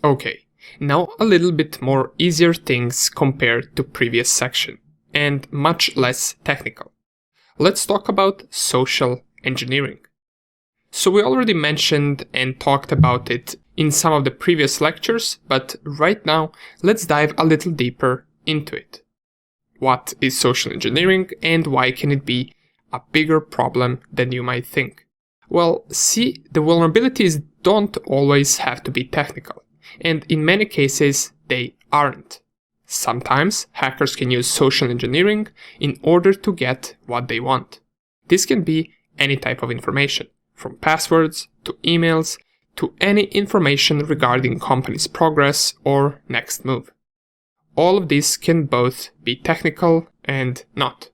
Okay, now a little bit more easier things compared to previous section, and much less technical. Let's talk about social engineering. So we already mentioned and talked about it in some of the previous lectures, but right now let's dive a little deeper into it. What is social engineering and why can it be a bigger problem than you might think? Well, see, the vulnerabilities don't always have to be technical, and in many cases they aren't. Sometimes hackers can use social engineering in order to get what they want. This can be any type of information, from passwords to emails to any information regarding company's progress or next move. All of this can both be technical and not.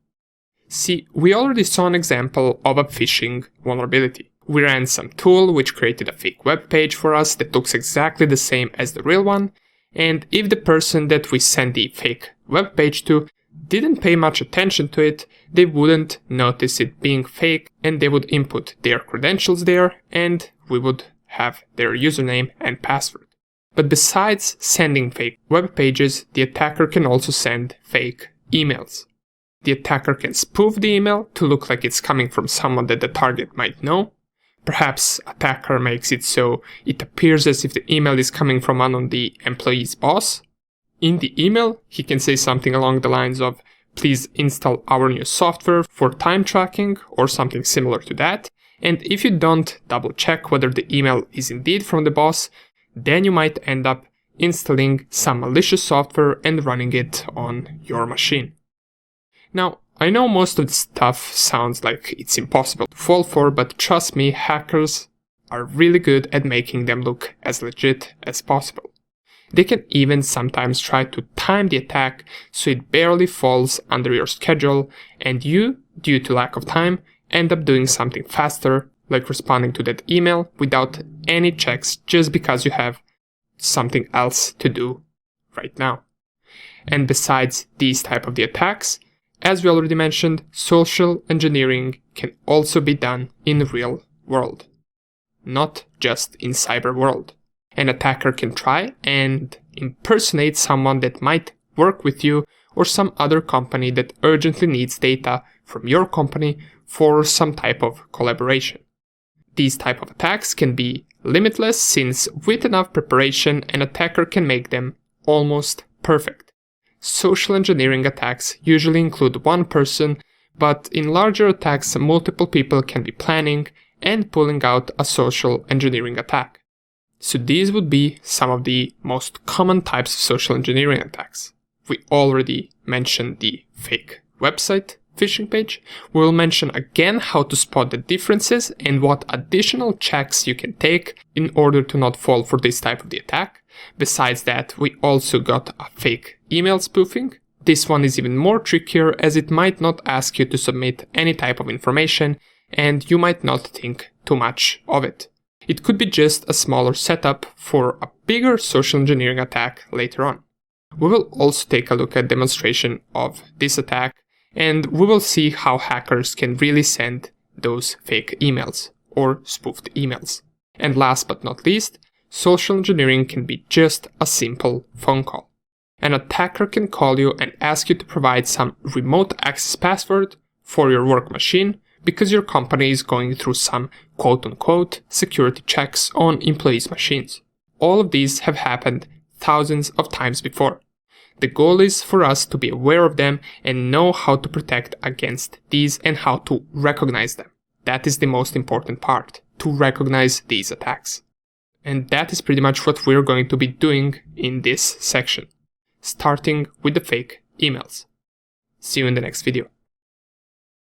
See, we already saw an example of a phishing vulnerability. We ran some tool which created a fake web page for us that looks exactly the same as the real one, and if the person that we sent the fake web page to didn't pay much attention to it, they wouldn't notice it being fake and they would input their credentials there and we would have their username and password. But besides sending fake web pages, the attacker can also send fake emails. The attacker can spoof the email to look like it's coming from someone that the target might know. Perhaps attacker makes it so it appears as if the email is coming from one of the employee's boss. In the email, he can say something along the lines of, "Please install our new software for time tracking," or something similar to that. And if you don't double check whether the email is indeed from the boss, then you might end up installing some malicious software and running it on your machine. Now, I know most of this stuff sounds like it's impossible to fall for, but trust me, hackers are really good at making them look as legit as possible. They can even sometimes try to time the attack so it barely falls under your schedule, and you, due to lack of time, end up doing something faster, like responding to that email without any checks just because you have something else to do right now. And besides these type of the attacks, as we already mentioned, social engineering can also be done in the real world, not just in cyber world. An attacker can try and impersonate someone that might work with you or some other company that urgently needs data from your company for some type of collaboration. These type of attacks can be limitless, since with enough preparation an attacker can make them almost perfect. Social engineering attacks usually include one person, but in larger attacks multiple people can be planning and pulling out a social engineering attack. So these would be some of the most common types of social engineering attacks. We already mentioned the fake website phishing page. We'll mention again how to spot the differences and what additional checks you can take in order to not fall for this type of the attack. Besides that, we also got a fake email spoofing. This one is even more trickier, as it might not ask you to submit any type of information and you might not think too much of it. It could be just a smaller setup for a bigger social engineering attack later on. We will also take a look at demonstration of this attack, and we will see how hackers can really send those fake emails or spoofed emails. And last but not least, social engineering can be just a simple phone call. An attacker can call you and ask you to provide some remote access password for your work machine because your company is going through some quote-unquote security checks on employees' machines. All of these have happened thousands of times before. The goal is for us to be aware of them and know how to protect against these and how to recognize them. That is the most important part, to recognize these attacks. And that is pretty much what we're going to be doing in this section, starting with the fake emails. See you in the next video.